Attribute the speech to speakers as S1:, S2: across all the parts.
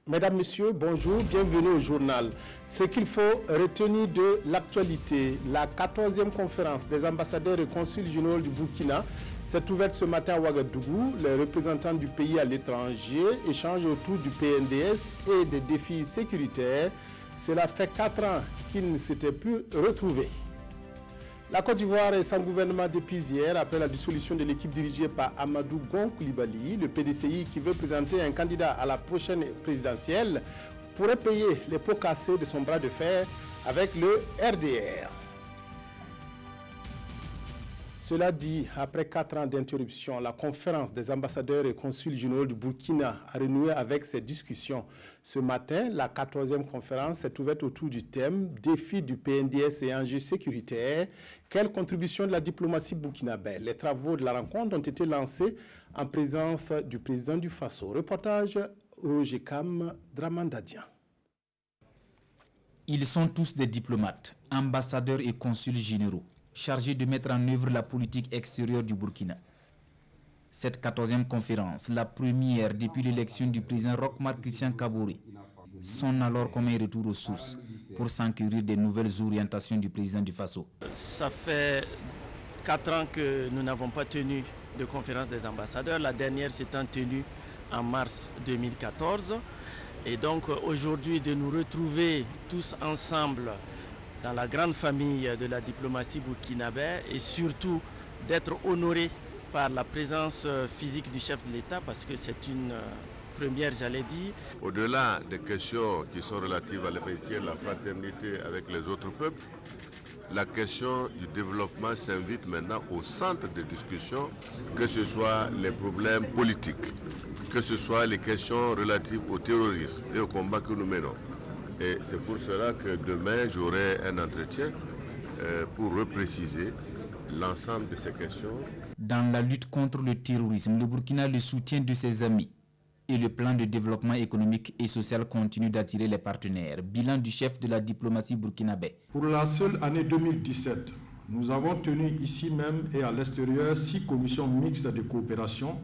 S1: Mesdames, Messieurs, bonjour, bienvenue au journal. Ce qu'il faut retenir de l'actualité, la 14e conférence des ambassadeurs et consuls généraux du Burkina s'est ouverte ce matin à Ouagadougou. Les représentants du pays à l'étranger échangent autour du PNDS et des défis sécuritaires. Cela fait 4 ans qu'ils ne s'étaient plus retrouvés. La Côte d'Ivoire est sans gouvernement depuis hier après la dissolution de l'équipe dirigée par Amadou Gon Coulibaly. Le PDCI qui veut présenter un candidat à la prochaine présidentielle pourrait payer les pots cassés de son bras de fer avec le RDR. Cela dit, après 4 ans d'interruption, la conférence des ambassadeurs et consuls généraux du Burkina a renoué avec ses discussions. Ce matin, la 14e conférence s'est ouverte autour du thème « Défis du PNDS et enjeux sécuritaires. Quelle contribution de la diplomatie burkinabé ?» Les travaux de la rencontre ont été lancés en présence du président du Faso. Reportage Roger Kam, Dramandadian.
S2: Ils sont tous des diplomates, ambassadeurs et consuls généraux, chargé de mettre en œuvre la politique extérieure du Burkina. Cette 14e conférence, la première depuis l'élection du président Roch-Marc Christian Kaboré, sonne alors comme un retour aux sources pour s'enquérir des nouvelles orientations du président du Faso.
S3: Ça fait 4 ans que nous n'avons pas tenu de conférence des ambassadeurs, la dernière s'étant tenue en mars 2014. Et donc aujourd'hui de nous retrouver tous ensemble dans la grande famille de la diplomatie burkinabé et surtout d'être honoré par la présence physique du chef de l'État parce que c'est une première, j'allais dire.
S4: Au-delà des questions qui sont relatives à l'amitié, la fraternité avec les autres peuples, la question du développement s'invite maintenant au centre des discussions, que ce soit les problèmes politiques, que ce soit les questions relatives au terrorisme et au combat que nous menons. Et c'est pour cela que demain, j'aurai un entretien pour repréciser l'ensemble de ces questions.
S2: Dans la lutte contre le terrorisme, le Burkina le soutien de ses amis et le plan de développement économique et social continue d'attirer les partenaires. Bilan du chef de la diplomatie burkinabé.
S5: Pour la seule année 2017, nous avons tenu ici même et à l'extérieur 6 commissions mixtes de coopération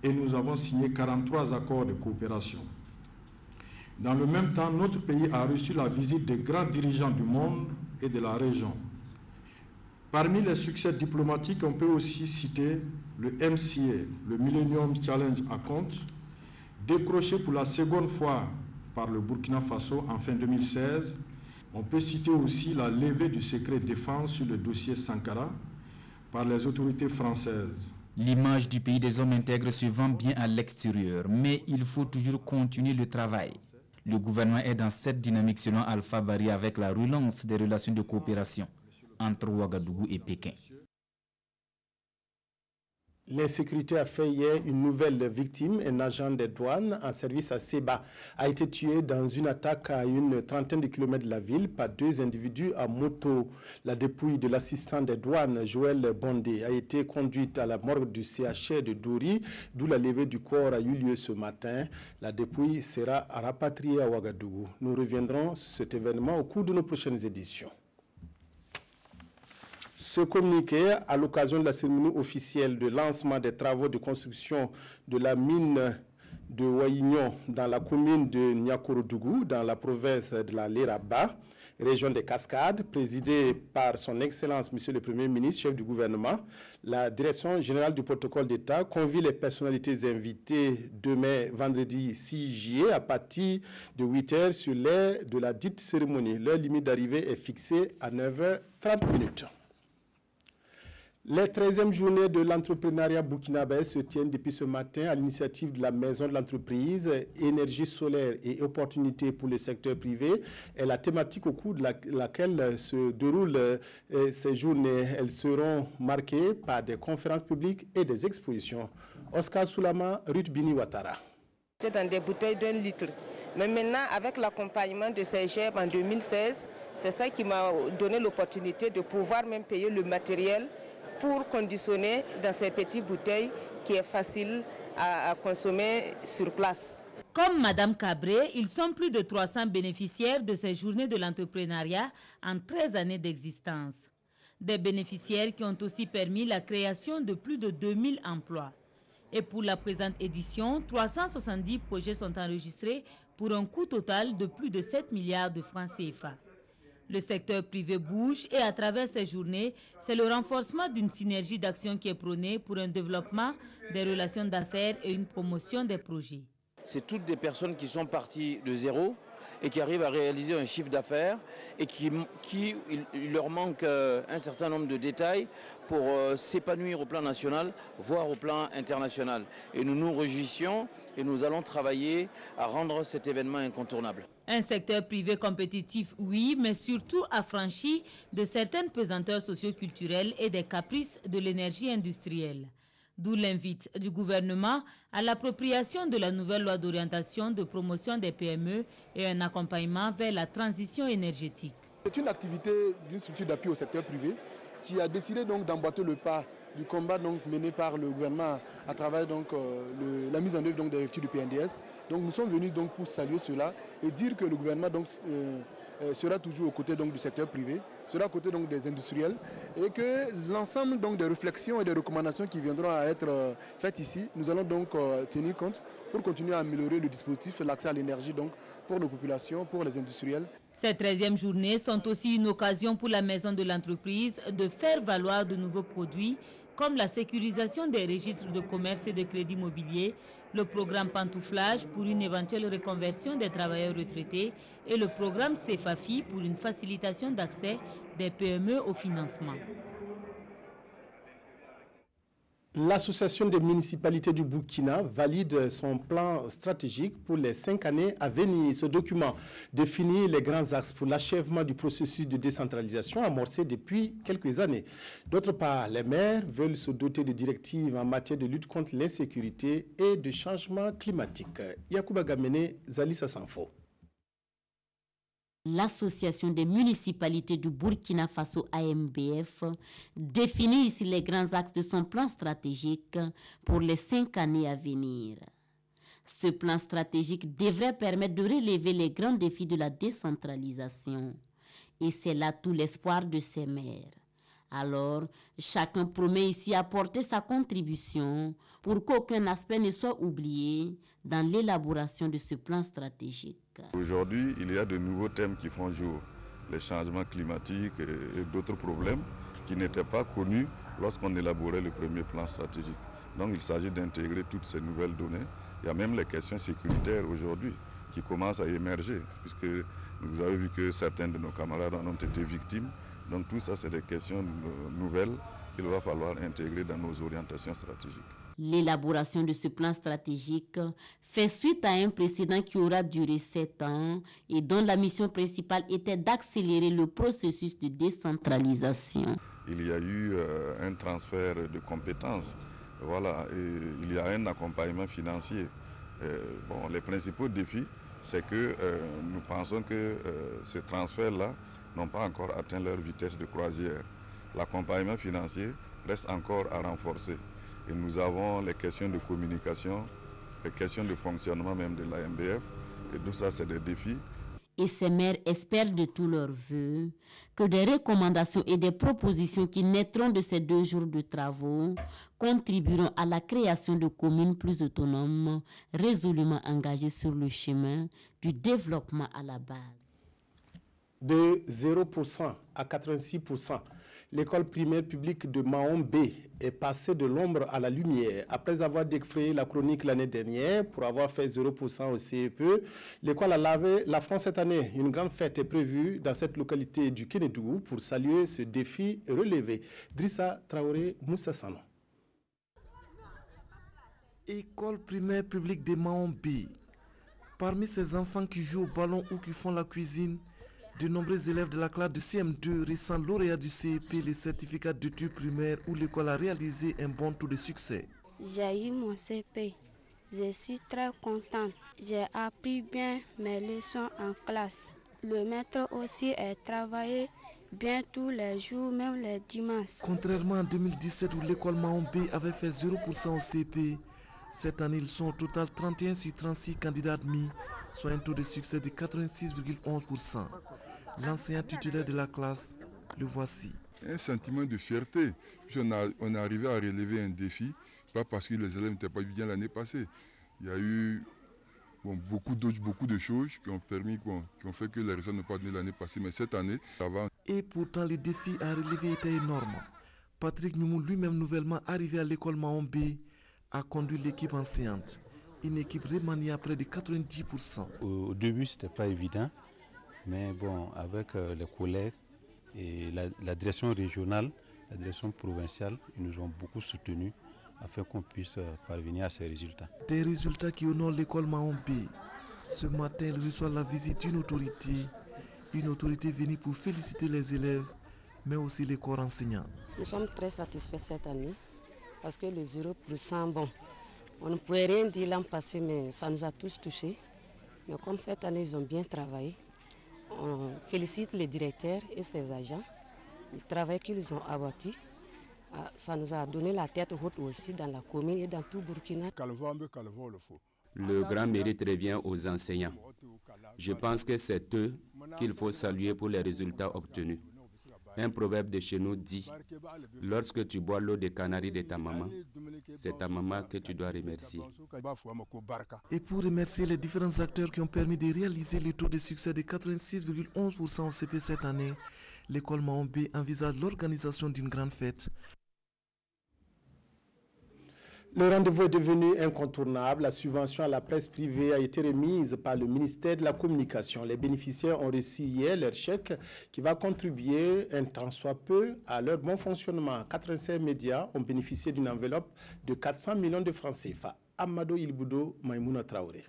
S5: et nous avons signé 43 accords de coopération. Dans le même temps, notre pays a reçu la visite des grands dirigeants du monde et de la région. Parmi les succès diplomatiques, on peut aussi citer le MCA, le Millennium Challenge Account, décroché pour la seconde fois par le Burkina Faso en fin 2016. On peut citer aussi la levée du secret défense sur le dossier Sankara par les autorités françaises.
S2: L'image du pays des hommes intègres se vend bien à l'extérieur, mais il faut toujours continuer le travail. Le gouvernement est dans cette dynamique selon Alpha Bari avec la relance des relations de coopération entre Ouagadougou et Pékin.
S1: L'insécurité a fait hier une nouvelle victime. Un agent des douanes en service à Seba a été tué dans une attaque à une trentaine de kilomètres de la ville par 2 individus à moto. La dépouille de l'assistant des douanes, Joël Bondé, a été conduite à la morgue du CHR de Douri, d'où la levée du corps a eu lieu ce matin. La dépouille sera rapatriée à Ouagadougou. Nous reviendrons sur cet événement au cours de nos prochaines éditions. Ce communiqué, à l'occasion de la cérémonie officielle de lancement des travaux de construction de la mine de Waignon dans la commune de Niakorodougou, dans la province de la Léraba, région des Cascades, présidée par son Excellence, Monsieur le Premier ministre, chef du gouvernement, la Direction générale du protocole d'État convie les personnalités invitées demain, vendredi 6 juillet, à partir de 8 h sur l'aire de la dite cérémonie. L'heure limite d'arrivée est fixée à 9h30. Les 13e journées de l'entrepreneuriat burkinabé se tiennent depuis ce matin à l'initiative de la Maison de l'entreprise, énergie solaire et opportunités pour le secteur privé. Et la thématique au cours de laquelle se déroulent ces journées, elles seront marquées par des conférences publiques et des expositions. Oscar Soulama, Ruth Bini Ouattara.
S6: C'est dans des bouteilles d'1 litre. Mais maintenant, avec l'accompagnement de CEGEB en 2016, c'est ça qui m'a donné l'opportunité de pouvoir même payer le matériel pour conditionner dans ces petites bouteilles qui est facile à consommer sur place.
S7: Comme Madame Cabré, ils sont plus de 300 bénéficiaires de ces journées de l'entrepreneuriat en 13 années d'existence. Des bénéficiaires qui ont aussi permis la création de plus de 2000 emplois. Et pour la présente édition, 370 projets sont enregistrés pour un coût total de plus de 7 milliards de francs CFA. Le secteur privé bouge et à travers ces journées, c'est le renforcement d'une synergie d'action qui est prônée pour un développement des relations d'affaires et une promotion des projets.
S8: C'est toutes des personnes qui sont parties de zéro et qui arrivent à réaliser un chiffre d'affaires et il leur manque un certain nombre de détails pour s'épanouir au plan national, voire au plan international. Et nous nous réjouissons et nous allons travailler à rendre cet événement incontournable.
S7: Un secteur privé compétitif, oui, mais surtout affranchi de certaines pesanteurs socioculturelles et des caprices de l'énergie industrielle. D'où l'invite du gouvernement à l'appropriation de la nouvelle loi d'orientation de promotion des PME et un accompagnement vers la transition énergétique.
S9: C'est une activité d'une structure d'appui au secteur privé qui a décidé donc d'emboîter le pas du combat donc mené par le gouvernement à travers donc la mise en œuvre donc des ruptures du PNDS. Donc nous sommes venus donc pour saluer cela et dire que le gouvernement donc sera toujours aux côtés donc du secteur privé, sera aux côtés donc des industriels et que l'ensemble donc des réflexions et des recommandations qui viendront à être faites ici, nous allons donc tenir compte pour continuer à améliorer le dispositif et l'accès à l'énergie donc pour nos populations, pour les industriels.
S7: Ces 13e journées sont aussi une occasion pour la maison de l'entreprise de faire valoir de nouveaux produits comme la sécurisation des registres de commerce et de crédit mobilier, le programme Pantouflage pour une éventuelle reconversion des travailleurs retraités et le programme CEFAFI pour une facilitation d'accès des PME au financement.
S1: L'Association des municipalités du Burkina valide son plan stratégique pour les 5 années à venir. Ce document définit les grands axes pour l'achèvement du processus de décentralisation amorcé depuis quelques années. D'autre part, les maires veulent se doter de directives en matière de lutte contre l'insécurité et de changement climatique. Yacouba Gamene, Zalissa Sanfo.
S10: L'Association des municipalités du Burkina Faso AMBF définit ici les grands axes de son plan stratégique pour les 5 années à venir. Ce plan stratégique devrait permettre de relever les grands défis de la décentralisation. Et c'est là tout l'espoir de ces maires. Alors, chacun promet ici apporter sa contribution pour qu'aucun aspect ne soit oublié dans l'élaboration de ce plan stratégique.
S11: Aujourd'hui, il y a de nouveaux thèmes qui font jour, les changements climatiques et d'autres problèmes qui n'étaient pas connus lorsqu'on élaborait le premier plan stratégique. Donc il s'agit d'intégrer toutes ces nouvelles données. Il y a même les questions sécuritaires aujourd'hui qui commencent à émerger, puisque vous avez vu que certains de nos camarades en ont été victimes. Donc tout ça, c'est des questions nouvelles qu'il va falloir intégrer dans nos orientations stratégiques.
S10: L'élaboration de ce plan stratégique fait suite à un précédent qui aura duré 7 ans et dont la mission principale était d'accélérer le processus de décentralisation.
S11: Il y a eu un transfert de compétences, voilà, et il y a un accompagnement financier. Les principaux défis, c'est que nous pensons que ces transferts-là n'ont pas encore atteint leur vitesse de croisière. L'accompagnement financier reste encore à renforcer. Et nous avons les questions de communication, les questions de fonctionnement même de l'AMBF. Et tout ça, c'est des défis.
S10: Et ces maires espèrent de tout leur vœu que des recommandations et des propositions qui naîtront de ces 2 jours de travaux contribueront à la création de communes plus autonomes, résolument engagées sur le chemin du développement à la base.
S1: De 0% à 86%, l'école primaire publique de Mahon B est passée de l'ombre à la lumière. Après avoir défrayé la chronique l'année dernière pour avoir fait 0% au CEPE, l'école a lavé la France cette année. Une grande fête est prévue dans cette localité du Kénédougou pour saluer ce défi relevé. Drissa Traoré Moussa Sano.
S12: École primaire publique de Mahon B. Parmi ces enfants qui jouent au ballon ou qui font la cuisine, de nombreux élèves de la classe de CM2 récents lauréats du CEP, les certificats d'études primaires où l'école a réalisé un bon taux de succès.
S13: J'ai eu mon CP. Je suis très contente. J'ai appris bien mes leçons en classe. Le maître aussi a travaillé bien tous les jours, même les dimanches.
S12: Contrairement à 2017 où l'école Mahon B avait fait 0% au CP, cette année ils sont au total 31 sur 36 candidats admis, soit un taux de succès de 86,11%. L'enseignant titulaire de la classe, le voici.
S14: un sentiment de fierté. Puis on est arrivé à relever un défi, pas parce que les élèves n'étaient pas bien l'année passée. Il y a eu beaucoup de choses qui ont permis, qui ont fait que les résultats n'ont pas donné l'année passée, mais cette année, ça va.
S12: Et pourtant, les défis à relever étaient énormes. Patrick Noumou, lui-même nouvellement arrivé à l'école Mahombe, a conduit l'équipe enseignante. Une équipe remaniée à près de 90%.
S15: Au début, ce n'était pas évident, mais bon, avec les collègues et la direction régionale, la direction provinciale, ils nous ont beaucoup soutenus afin qu'on puisse parvenir à ces résultats.
S12: Des résultats qui honorent l'école Mahombe. Ce matin, il reçoit la visite d'une autorité venue pour féliciter les élèves, mais aussi les corps enseignants.
S16: Nous sommes très satisfaits cette année parce que les 0%, bon, on ne pouvait rien dire l'an passé, mais ça nous a tous touchés. Mais comme cette année, ils ont bien travaillé, on félicite les directeurs et ses agents. Le travail qu'ils ont abattu, ça nous a donné la tête haute aussi dans la commune et dans tout Burkina.
S17: Le grand mérite revient aux enseignants. Je pense que c'est eux qu'il faut saluer pour les résultats obtenus. Un proverbe de chez nous dit, lorsque tu bois l'eau des canaries de ta maman, c'est ta maman que tu dois remercier.
S12: Et pour remercier les différents acteurs qui ont permis de réaliser le taux de succès de 86,11% au CP cette année, l'école Mahombe envisage l'organisation d'une grande fête.
S1: Le rendez-vous est devenu incontournable. La subvention à la presse privée a été remise par le ministère de la Communication. Les bénéficiaires ont reçu hier leur chèque qui va contribuer un tant soit peu à leur bon fonctionnement. 85 médias ont bénéficié d'une enveloppe de 400 millions de francs CFA. Amadou Ilboudo, Maïmouna Traoré.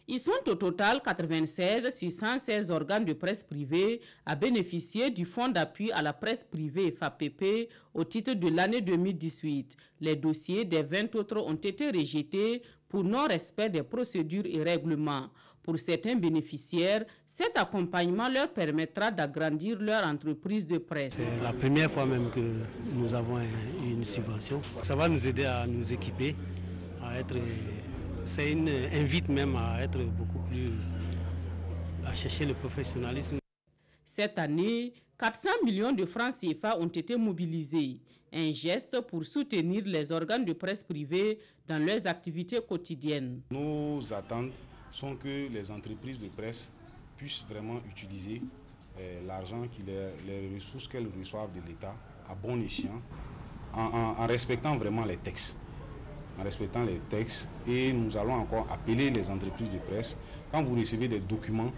S18: Ils sont au total 96 sur 116 organes de presse privée à bénéficier du fonds d'appui à la presse privée FAPP au titre de l'année 2018. Les dossiers des 20 autres ont été rejetés pour non-respect des procédures et règlements. Pour certains bénéficiaires, cet accompagnement leur permettra d'agrandir leur entreprise de presse.
S19: C'est la première fois même que nous avons une subvention. Ça va nous aider à nous équiper, à être... Ça invite même à être beaucoup plus, à chercher le professionnalisme.
S18: Cette année, 400 millions de francs CFA ont été mobilisés. Un geste pour soutenir les organes de presse privée dans leurs activités quotidiennes.
S20: Nos attentes sont que les entreprises de presse puissent vraiment utiliser l'argent, les ressources qu'elles reçoivent de l'État à bon escient, en respectant vraiment les textes. Et nous allons encore appeler les entreprises de presse. Quand vous recevez des documents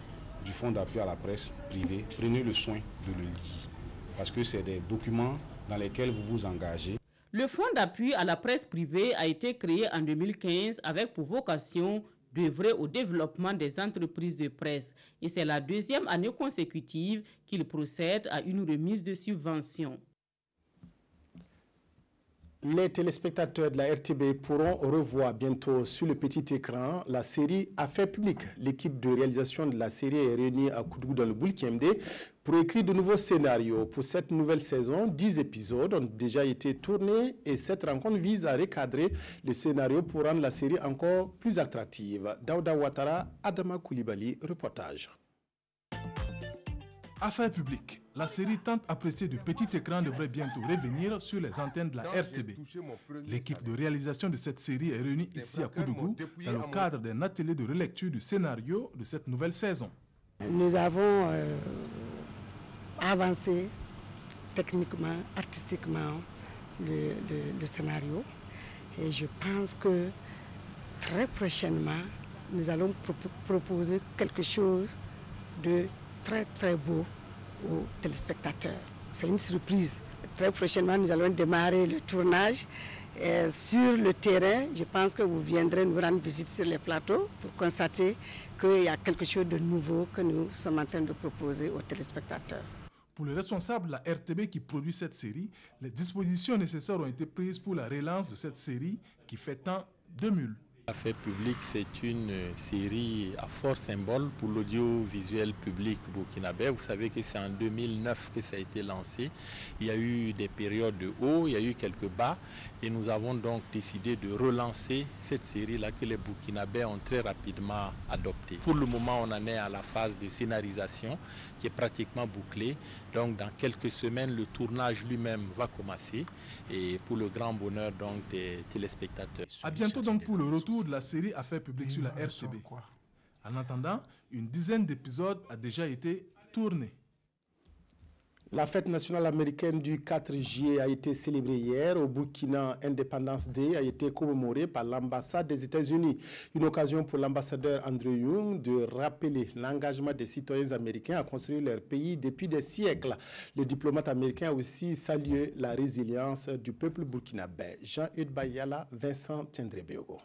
S20: du fonds d'appui à la presse privée, prenez le soin de le lire parce que c'est des documents dans lesquels vous vous engagez.
S18: Le fonds d'appui à la presse privée a été créé en 2015 avec pour vocation d'œuvrer au développement des entreprises de presse et c'est la deuxième année consécutive qu'il procède à une remise de subventions.
S1: Les téléspectateurs de la RTB pourront revoir bientôt sur le petit écran la série Affaires publiques. L'équipe de réalisation de la série est réunie à Koudougou dans le Boulkemde pour écrire de nouveaux scénarios. Pour cette nouvelle saison, 10 épisodes ont déjà été tournés et cette rencontre vise à recadrer le scénario pour rendre la série encore plus attractive. Daouda Ouattara, Adama Koulibaly, reportage.
S21: Affaires publiques. La série tant appréciée du petit écran devrait bientôt revenir sur les antennes de la RTB. L'équipe de réalisation de cette série est réunie ici à Koudougou dans le cadre d'un atelier de relecture du scénario de cette nouvelle saison.
S22: Nous avons avancé techniquement, artistiquement le scénario et je pense que très prochainement nous allons proposer quelque chose de très beau aux téléspectateurs. C'est une surprise. Très prochainement, nous allons démarrer le tournage. Et sur le terrain, je pense que vous viendrez nous rendre visite sur les plateaux pour constater qu'il y a quelque chose de nouveau que nous sommes en train de proposer aux téléspectateurs.
S21: Pour le responsable de la RTB qui produit cette série, les dispositions nécessaires ont été prises pour la relance de cette série qui fait tant de mules.
S3: Affaires publiques, c'est une série à fort symbole pour l'audiovisuel public burkinabé. Vous savez que c'est en 2009 que ça a été lancé. Il y a eu des périodes de haut, il y a eu quelques bas. Et nous avons donc décidé de relancer cette série-là que les Burkinabés ont très rapidement adoptée. Pour le moment, on en est à la phase de scénarisation qui est pratiquement bouclée. Donc dans quelques semaines, le tournage lui-même va commencer. Et pour le grand bonheur donc des téléspectateurs.
S21: À bientôt donc pour le retour de la série Affaires publiques sur la RTB. En attendant, une dizaine d'épisodes a déjà été tournés.
S1: La fête nationale américaine du 4 juillet a été célébrée hier. Au Burkina, Independence Day a été commémorée par l'ambassade des États-Unis. Une occasion pour l'ambassadeur Andrew Young de rappeler l'engagement des citoyens américains à construire leur pays depuis des siècles. Le diplomate américain a aussi salué la résilience du peuple burkinabé. Jean-Hugues Bayala, Vincent Tendrebeogo.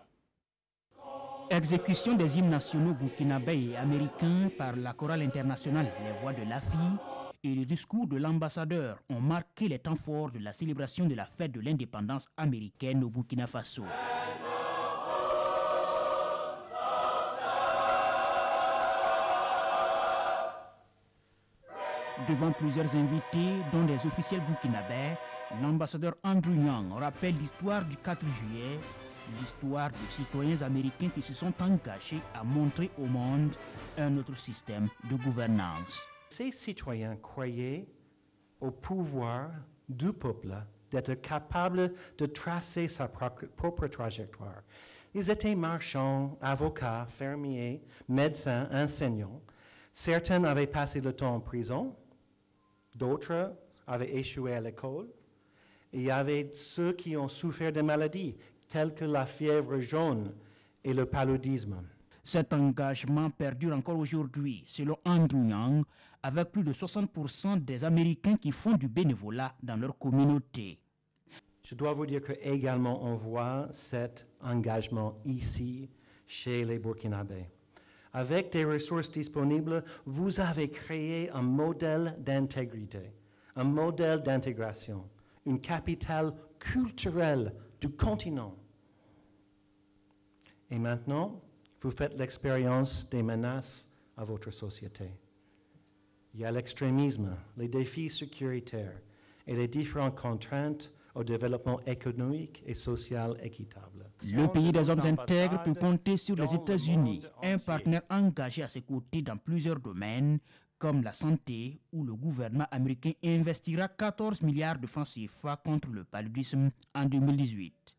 S4: Exécution des hymnes nationaux burkinabés et américains par la chorale internationale Les Voix de l'AFI et le discours de l'ambassadeur ont marqué les temps forts de la célébration de la fête de l'indépendance américaine au Burkina Faso. Devant plusieurs invités, dont des officiels burkinabés, l'ambassadeur Andrew Young rappelle l'histoire du 4 juillet, l'histoire de citoyens américains qui se sont engagés à montrer au monde un autre système de gouvernance.
S23: Ces citoyens croyaient au pouvoir du peuple d'être capable de tracer sa propre trajectoire. Ils étaient marchands, avocats, fermiers, médecins, enseignants. Certains avaient passé le temps en prison, d'autres avaient échoué à l'école. Il y avait ceux qui ont souffert de maladies telles que la fièvre jaune et le paludisme.
S4: Cet engagement perdure encore aujourd'hui, selon Andrew Young, avec plus de 60% des Américains qui font du bénévolat dans leur communauté.
S23: Je dois vous dire qu'également on voit cet engagement ici, chez les Burkinabés. Avec des ressources disponibles, vous avez créé un modèle d'intégrité, un modèle d'intégration, une capitale culturelle du continent. Et maintenant, vous faites l'expérience des menaces à votre société. Il y a l'extrémisme, les défis sécuritaires et les différentes contraintes au développement économique et social équitable.
S4: Le pays des hommes intègres peut compter sur les États-Unis, un partenaire engagé à ses côtés dans plusieurs domaines, comme la santé, où le gouvernement américain investira 14 milliards de francs CFA contre le paludisme en 2018.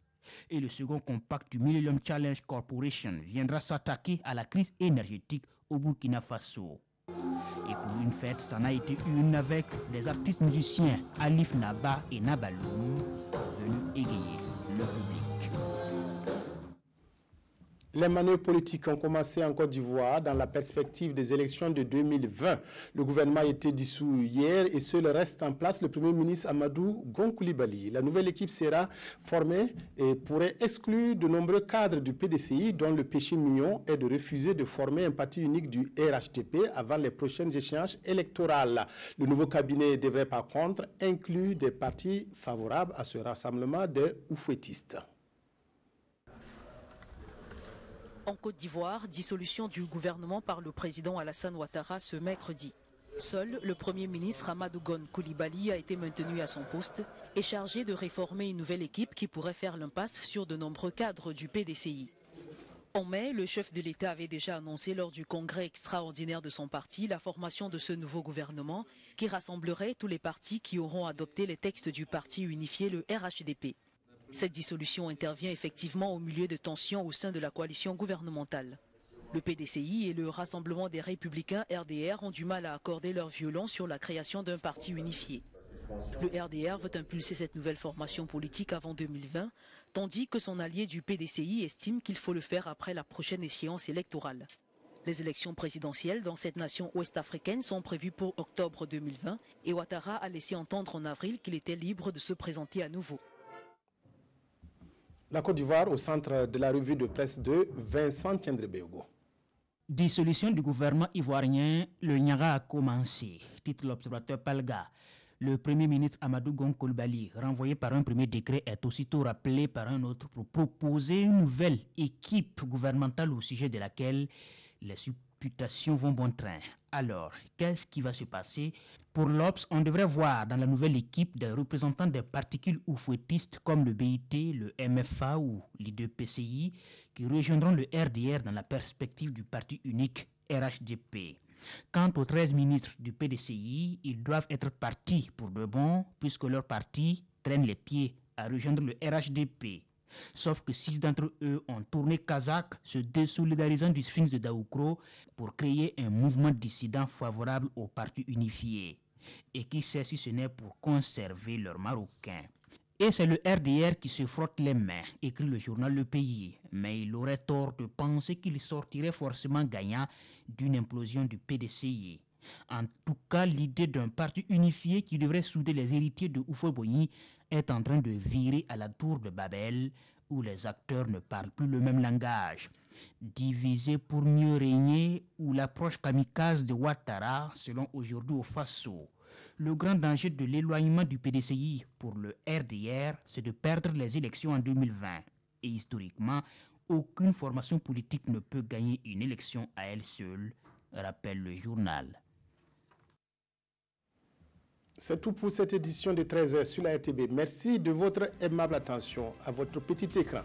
S4: Et le second compact du Millennium Challenge Corporation viendra s'attaquer à la crise énergétique au Burkina Faso. Et pour une fête, ça en a été une avec des artistes musiciens Alif Naba et Nabaloum venus égayer le public.
S1: Les manœuvres politiques ont commencé en Côte d'Ivoire dans la perspective des élections de 2020. Le gouvernement a été dissous hier et seul reste en place le Premier ministre Amadou Gon Coulibaly. La nouvelle équipe sera formée et pourrait exclure de nombreux cadres du PDCI dont le péché mignon est de refuser de former un parti unique du RHDP avant les prochaines échéances électorales. Le nouveau cabinet devrait par contre inclure des partis favorables à ce rassemblement des oufouettistes.
S24: En Côte d'Ivoire, dissolution du gouvernement par le président Alassane Ouattara ce mercredi. Seul le Premier ministre Amadou Gon Coulibaly a été maintenu à son poste et chargé de réformer une nouvelle équipe qui pourrait faire l'impasse sur de nombreux cadres du PDCI. En mai, le chef de l'État avait déjà annoncé lors du congrès extraordinaire de son parti la formation de ce nouveau gouvernement qui rassemblerait tous les partis qui auront adopté les textes du parti unifié, le RHDP. Cette dissolution intervient effectivement au milieu de tensions au sein de la coalition gouvernementale. Le PDCI et le Rassemblement des Républicains RDR ont du mal à accorder leur violon sur la création d'un parti unifié. Le RDR veut impulser cette nouvelle formation politique avant 2020, tandis que son allié du PDCI estime qu'il faut le faire après la prochaine échéance électorale. Les élections présidentielles dans cette nation ouest-africaine sont prévues pour octobre 2020 et Ouattara a laissé entendre en avril qu'il était libre de se présenter à nouveau.
S1: La Côte d'Ivoire au centre de la revue de presse de Vincent Tendrebeogo.
S4: Dissolution du gouvernement ivoirien, le Niaga a commencé, titre l'observateur Palga. Le Premier ministre Amadou Gon Coulibaly, renvoyé par un premier décret, est aussitôt rappelé par un autre pour proposer une nouvelle équipe gouvernementale au sujet de laquelle les supputations vont bon train. Alors, qu'est-ce qui va se passer? Pour l'Obs, on devrait voir dans la nouvelle équipe des représentants des particules ou fouettistes comme le BIT, le MFA ou les deux PCI qui rejoindront le RDR dans la perspective du parti unique RHDP. Quant aux 13 ministres du PDCI, ils doivent être partis pour de bon puisque leur parti traîne les pieds à rejoindre le RHDP. Sauf que 6 d'entre eux ont tourné kazakh, se désolidarisant du Sphinx de Daoukro pour créer un mouvement dissident favorable au parti unifié. Et qui sait si ce n'est pour conserver leurs Marocains. Et c'est le RDR qui se frotte les mains, écrit le journal Le Pays. Mais il aurait tort de penser qu'il sortirait forcément gagnant d'une implosion du PDCI. En tout cas, l'idée d'un parti unifié qui devrait souder les héritiers de Houphouët-Boigny est en train de virer à la tour de Babel, où les acteurs ne parlent plus le même langage. Diviser pour mieux régner, ou l'approche kamikaze de Ouattara, selon aujourd'hui au Faso. Le grand danger de l'éloignement du PDCI pour le RDR, c'est de perdre les élections en 2020. Et historiquement, aucune formation politique ne peut gagner une élection à elle seule, rappelle le journal.
S1: C'est tout pour cette édition de 13h sur la RTB. Merci de votre aimable attention à votre petit écran.